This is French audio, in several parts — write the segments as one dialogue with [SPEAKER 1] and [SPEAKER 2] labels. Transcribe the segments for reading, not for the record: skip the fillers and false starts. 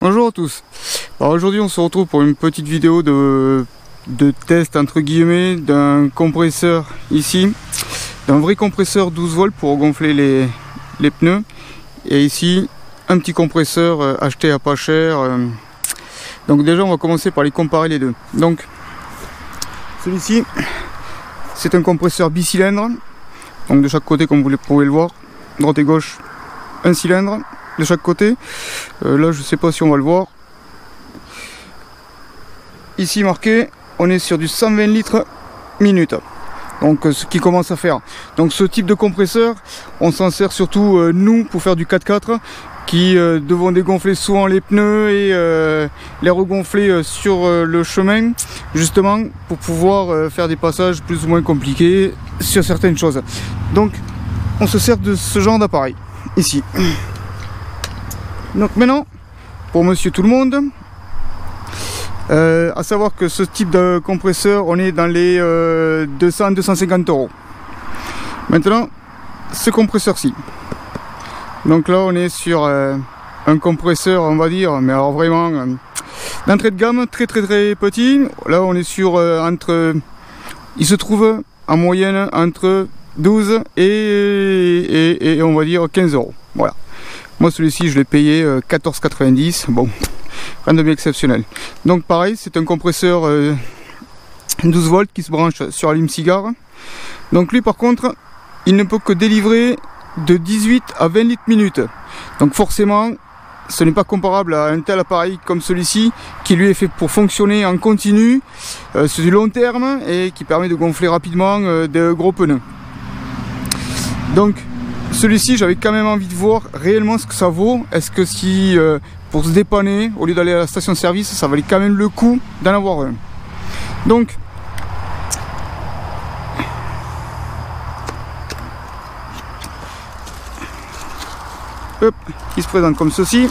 [SPEAKER 1] Bonjour à tous. Alors aujourd'hui on se retrouve pour une petite vidéo de test entre guillemets d'un compresseur ici, d'un vrai compresseur 12 volts pour gonfler les pneus, et ici un petit compresseur acheté à pas cher. Donc déjà on va commencer par les comparer les deux. Donc celui-ci c'est un compresseur bicylindre, donc de chaque côté comme vous pouvez le voir, droite et gauche, un cylindre de chaque côté. Là je sais pas si on va le voir. Ici marqué, on est sur du 120 litres minute. Donc ce qui commence à faire. Donc ce type de compresseur, on s'en sert surtout nous pour faire du 4x4 qui devons dégonfler souvent les pneus et les regonfler sur le chemin, justement pour pouvoir faire des passages plus ou moins compliqués sur certaines choses. Donc on se sert de ce genre d'appareil ici. Donc maintenant, pour monsieur tout le monde, à savoir que ce type de compresseur, on est dans les 200-250 €. Maintenant, ce compresseur-ci. Donc là, on est sur un compresseur, on va dire, mais alors vraiment d'entrée de gamme, très petit. Là, on est sur il se trouve en moyenne entre 12 et on va dire 15 €. Voilà. Moi celui-ci je l'ai payé 14,90 €, bon, rien de bien exceptionnel. Donc pareil, c'est un compresseur 12 volts qui se branche sur allume-cigare. Donc lui par contre, il ne peut que délivrer de 18 à 20 litres minute. Donc forcément, ce n'est pas comparable à un tel appareil comme celui-ci, qui lui est fait pour fonctionner en continu, sur du long terme, et qui permet de gonfler rapidement de gros pneus. Donc celui-ci, j'avais quand même envie de voir réellement ce que ça vaut. Est-ce que si pour se dépanner, au lieu d'aller à la station-service, ça valait quand même le coup d'en avoir un. Donc hop, il se présente comme ceci.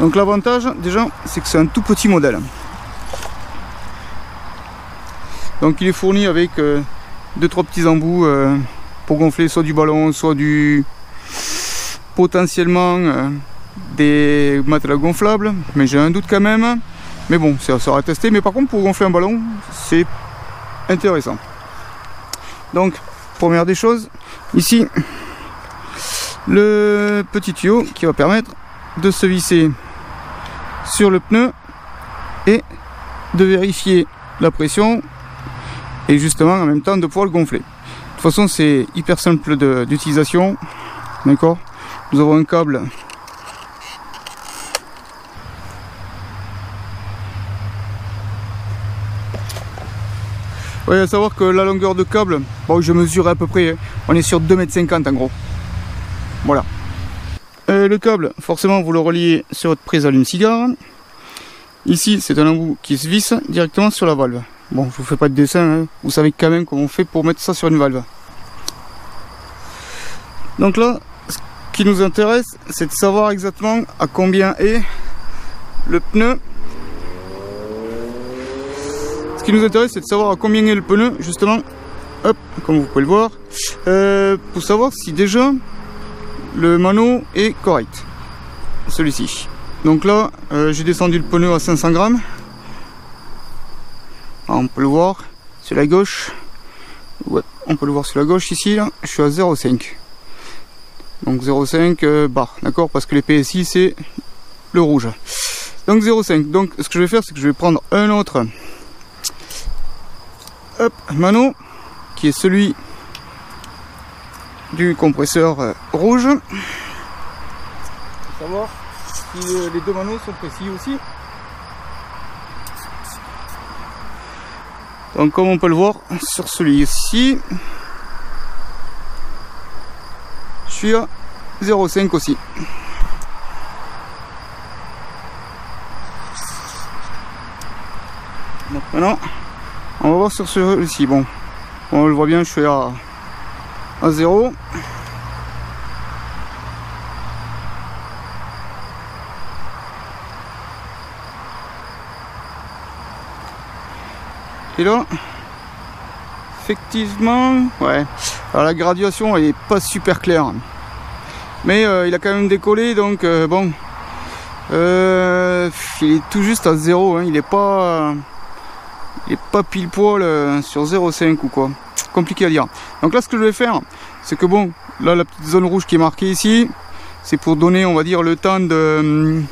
[SPEAKER 1] Donc l'avantage déjà, c'est que c'est un tout petit modèle. Donc il est fourni avec 2-3 petits embouts pour gonfler soit du ballon, soit du potentiellement des matelas gonflables, mais j'ai un doute quand même. Mais bon, ça sera testé. Mais par contre, pour gonfler un ballon, c'est intéressant. Donc, première des choses, ici, le petit tuyau qui va permettre de se visser sur le pneu et de vérifier la pression et justement en même temps de pouvoir le gonfler. De toute façon, c'est hyper simple d'utilisation. D'accord. Nous avons un câble à savoir que la longueur de câble, bon, je mesure à peu près, on est sur 2,50 m en gros. Voilà. Le câble, forcément, vous le reliez sur votre prise allume-cigare. Ici, c'est un embout qui se visse directement sur la valve. Bon, je vous fais pas de dessin, hein. Vous savez quand même comment on fait pour mettre ça sur une valve. Donc là, ce qui nous intéresse, c'est de savoir exactement à combien est le pneu. Ce qui nous intéresse, c'est de savoir à combien est le pneu, justement, hop, comme vous pouvez le voir, pour savoir si déjà le mano est correct, celui-ci. Donc là, j'ai descendu le pneu à 500 grammes. Ah, on peut le voir sur la gauche. Ouais, on peut le voir sur la gauche ici. Là, je suis à 0,5. Donc 0,5 bar, d'accord, parce que les PSI c'est le rouge. Donc 0,5. Donc ce que je vais faire, c'est que je vais prendre un autre mano qui est celui du compresseur rouge. Pour savoir si les deux manos sont précis aussi. Donc comme on peut le voir sur celui-ci, je suis à 0,5 aussi. Donc maintenant, on va voir sur celui-ci. Bon, on le voit bien, je suis à 0. Et là, effectivement, ouais. Alors la graduation elle est pas super claire, mais il a quand même décollé, donc bon, Il est tout juste à 0, hein. Il est pas pile poil sur 0,5 ou quoi. Compliqué à dire. Donc là, ce que je vais faire, c'est que bon, là la petite zone rouge qui est marquée ici, c'est pour donner, on va dire, le temps de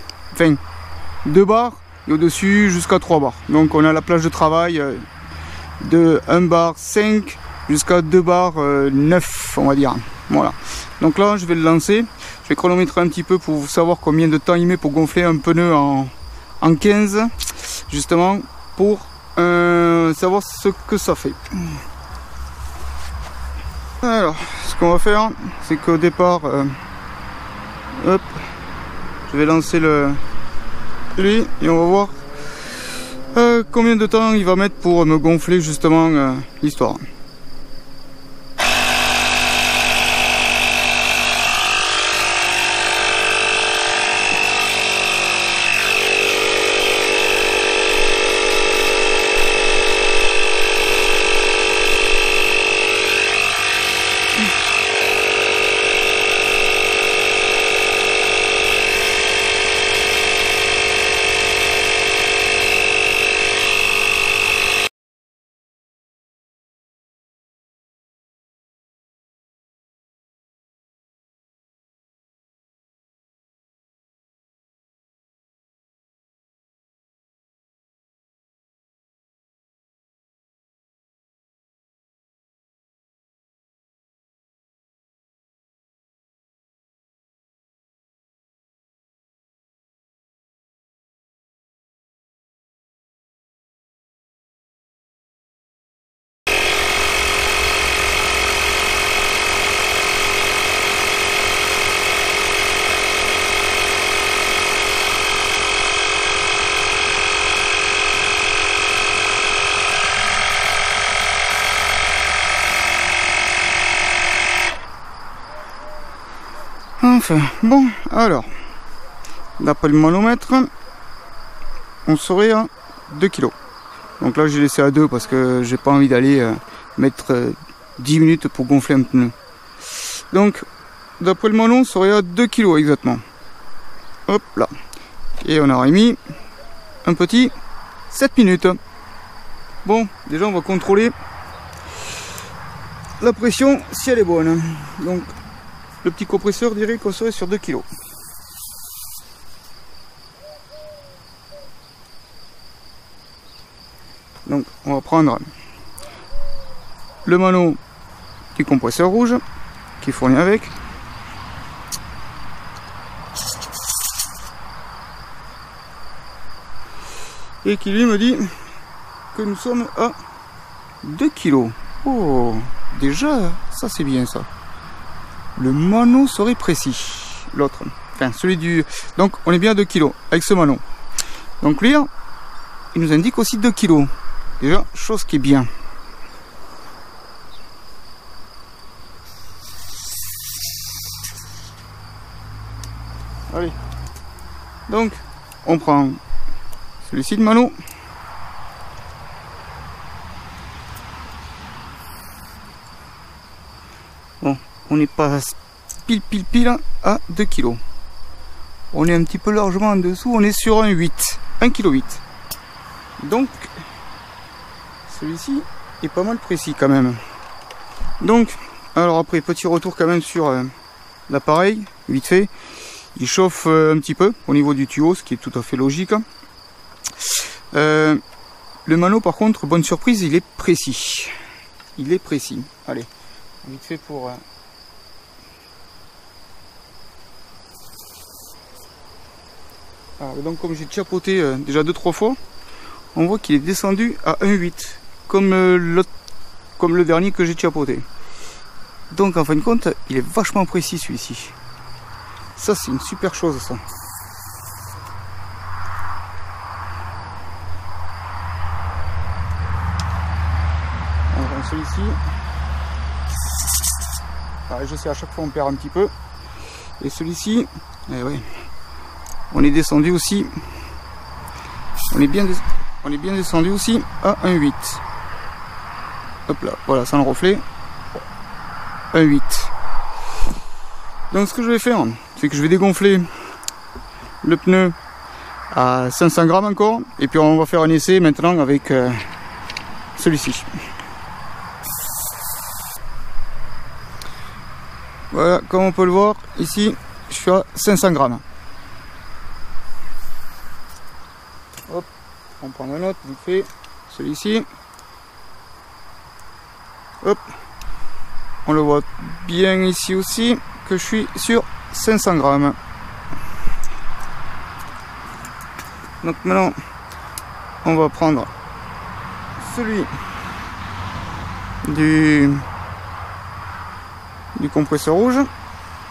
[SPEAKER 1] 2 bars et au-dessus jusqu'à 3 bars. Donc on a la plage de travail de 1 bar 5 jusqu'à 2 bars 9, on va dire. Voilà. Donc là, je vais le lancer. Je vais chronométrer un petit peu pour savoir combien de temps il met pour gonfler un pneu en 15, justement, pour savoir ce que ça fait. Alors, ce qu'on va faire, c'est qu'au départ, hop, je vais lancer lui et on va voir combien de temps il va mettre pour me gonfler justement l'histoire. Enfin, bon, alors, d'après le manomètre, on serait à 2 kg. Donc là, j'ai laissé à 2 parce que j'ai pas envie d'aller mettre 10 minutes pour gonfler un pneu. Donc, d'après le manon, on serait à 2 kg exactement. Hop là. Et on aurait mis un petit 7 minutes. Bon, déjà, on va contrôler la pression si elle est bonne. Donc, le petit compresseur dirait qu'on serait sur 2 kg. Donc on va prendre le mano du compresseur rouge qui est fourni avec. Et qui lui me dit que nous sommes à 2 kg. Oh, déjà, ça c'est bien ça. Le mano serait précis. L'autre, enfin celui du... Donc on est bien à 2 kg avec ce mano. Donc lui, il nous indique aussi 2 kg. Déjà, chose qui est bien. Allez. Donc, on prend celui-ci de mano. Bon, on n'est pas pile à 2 kg. On est un petit peu largement en dessous, on est sur un 8, 1,8 kg. Donc, celui-ci est pas mal précis quand même. Donc, alors après, petit retour quand même sur l'appareil, vite fait. Il chauffe un petit peu au niveau du tuyau, ce qui est tout à fait logique. Le mano, par contre, bonne surprise, il est précis. Il est précis. Allez, vite fait pour... Alors, donc comme j'ai chapeauté déjà 2-3 fois, on voit qu'il est descendu à 1,8 comme le dernier que j'ai chapeauté. Donc en fin de compte, il est vachement précis celui-ci. Ça c'est une super chose ça. On prend celui-ci. Je sais, à chaque fois on perd un petit peu. Et celui-ci, ouais, on est descendu aussi. On est bien descendu aussi à 1,8. Hop là, voilà, sans le reflet. 1,8. Donc ce que je vais faire, c'est que je vais dégonfler le pneu à 500 grammes encore. Et puis on va faire un essai maintenant avec celui-ci. Voilà, comme on peut le voir, ici, je suis à 500 grammes. Hop, on prend un autre, vite fait, celui-ci. Hop, on le voit bien ici aussi, que je suis sur 500 grammes. Donc maintenant, on va prendre celui du compresseur rouge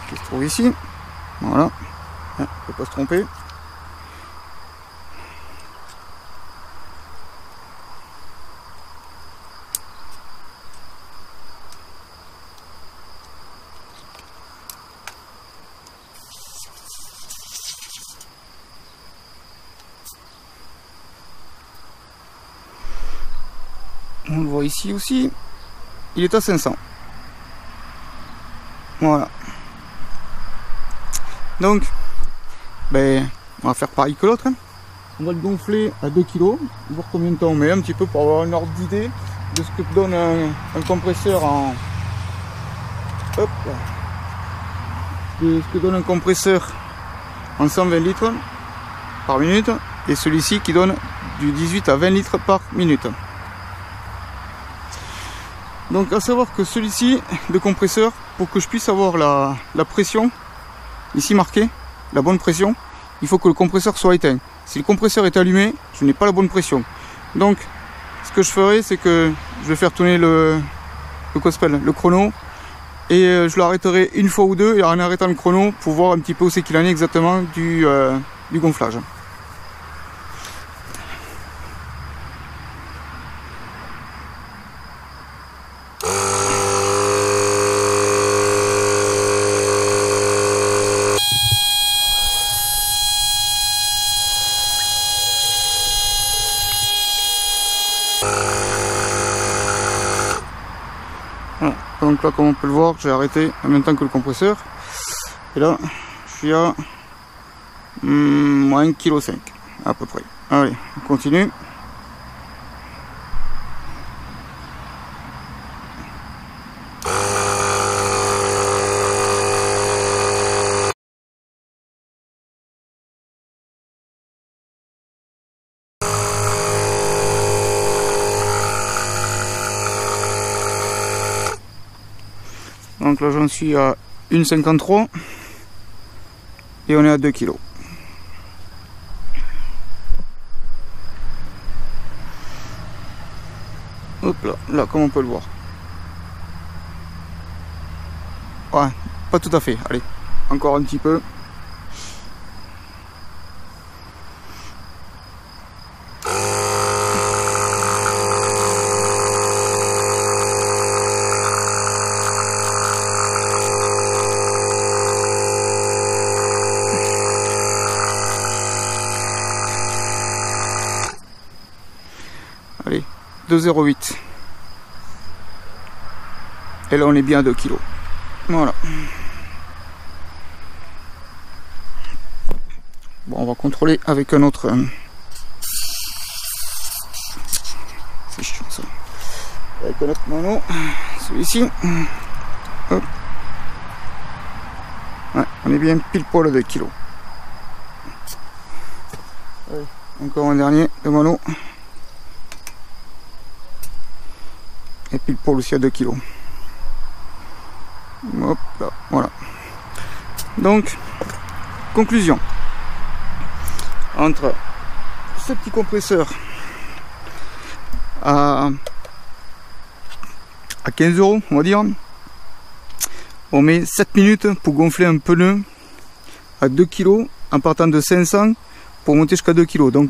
[SPEAKER 1] qui se trouve ici. Voilà, on ne peut pas se tromper. On le voit ici aussi, il est à 500. Voilà. Donc, ben, on va faire pareil que l'autre. Hein. On va le gonfler à 2 kg, voir combien de temps on met, un petit peu pour avoir un ordre d'idée de ce que donne un compresseur en... Hop, de ce que donne un compresseur en 120 litres par minute, et celui-ci qui donne du 18 à 20 litres par minute. Donc à savoir que celui-ci, de compresseur, pour que je puisse avoir la pression, ici marqué, la bonne pression, il faut que le compresseur soit éteint. Si le compresseur est allumé, je n'ai pas la bonne pression. Donc ce que je ferai, c'est que je vais faire tourner le chrono, et je l'arrêterai une fois ou deux, et en arrêtant le chrono, pour voir un petit peu où c'est qu'il en est exactement du gonflage. Voilà. Donc là, comme on peut le voir, j'ai arrêté en même temps que le compresseur. Et là, je suis à 1,5 kg à peu près. Allez, on continue. Donc là j'en suis à 1,53 et on est à 2 kg. Hop là, là comme on peut le voir. Ouais, pas tout à fait, allez, encore un petit peu. Allez, 2,08. Et là on est bien à 2 kg. Voilà. Bon, on va contrôler avec un autre. C'est chiant ça. Avec un autre mono. Celui-ci. Hop. Ouais, on est bien pile poil à 2 kg. Ouais, encore un dernier de mono. Et pile poil aussi à 2 kg. Hop là, voilà. Donc, conclusion. Entre ce petit compresseur à 15 €, on va dire, on met 7 minutes pour gonfler un pneu à 2 kg en partant de 500 pour monter jusqu'à 2 kg. Donc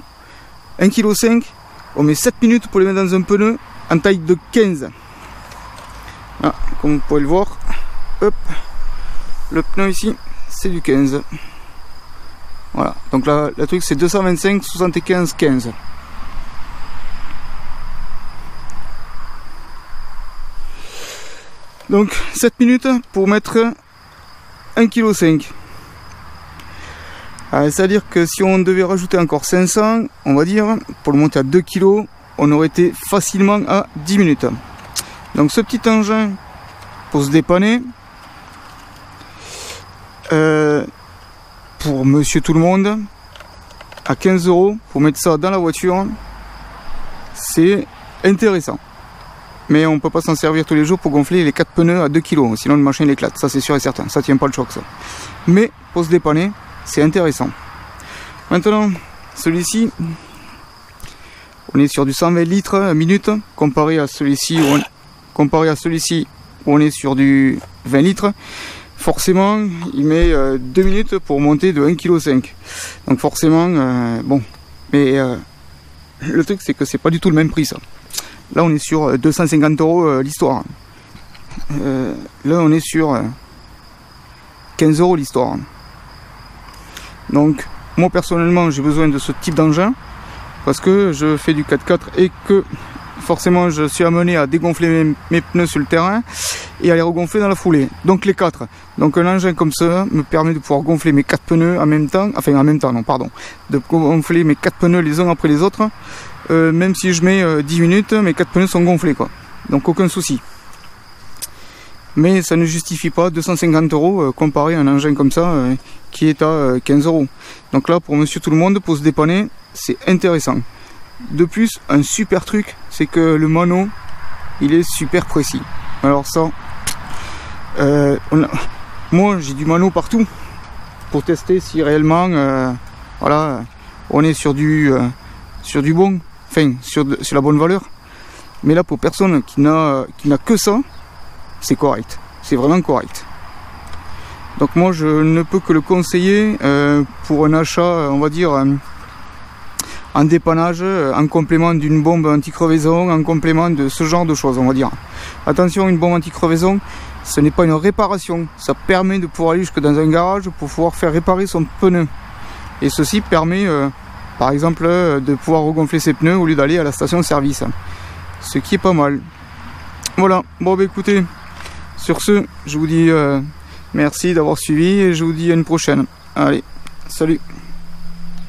[SPEAKER 1] 1,5 kg, on met 7 minutes pour les mettre dans un pneu en taille de 15. Là, comme vous pouvez le voir, hop, le pneu ici c'est du 15. Voilà, donc là le truc c'est 225 75 15. Donc 7 minutes pour mettre 1,5 kg. C'est-à-dire que si on devait rajouter encore 500, on va dire, pour le monter à 2 kg, on aurait été facilement à 10 minutes. Donc ce petit engin pour se dépanner, pour monsieur tout le monde, à 15 €, pour mettre ça dans la voiture, c'est intéressant. Mais on ne peut pas s'en servir tous les jours pour gonfler les 4 pneus à 2 kg, sinon le machin l'éclate, ça c'est sûr et certain, ça tient pas le choc ça. Mais pour se dépanner, c'est intéressant. Maintenant, celui-ci, on est sur du 120 litres à minute, comparé à celui-ci où on est sur du 20 litres. Forcément, il met 2 minutes pour monter de 1,5 kg. Donc forcément, bon, mais le truc c'est que c'est pas du tout le même prix ça. Là on est sur 250 € l'histoire. Là on est sur 15 € l'histoire. Donc moi personnellement j'ai besoin de ce type d'engin parce que je fais du 4x4 et que forcément je suis amené à dégonfler mes pneus sur le terrain et à les regonfler dans la foulée. Donc les 4. Donc un engin comme ça me permet de pouvoir gonfler mes 4 pneus en même temps, de gonfler mes 4 pneus les uns après les autres. Même si je mets 10 minutes, mes 4 pneus sont gonflés quoi. Donc aucun souci. Mais ça ne justifie pas 250 € comparé à un engin comme ça qui est à 15 €. Donc là pour monsieur tout le monde, pour se dépanner, c'est intéressant. De plus, un super truc, c'est que le mano, il est super précis. Alors ça, moi j'ai du mano partout pour tester si réellement, voilà, on est sur du bon, enfin sur la bonne valeur. Mais là pour personne qui n'a que ça, c'est correct, c'est vraiment correct. Donc moi je ne peux que le conseiller pour un achat, on va dire, en dépannage, en complément d'une bombe anti-crevaison, en complément de ce genre de choses, on va dire. Attention, une bombe anti-crevaison, ce n'est pas une réparation, ça permet de pouvoir aller jusque dans un garage pour pouvoir faire réparer son pneu. Et ceci permet, par exemple, de pouvoir regonfler ses pneus au lieu d'aller à la station de service. Ce qui est pas mal. Voilà, bon bah écoutez, sur ce, je vous dis merci d'avoir suivi et je vous dis à une prochaine. Allez, salut!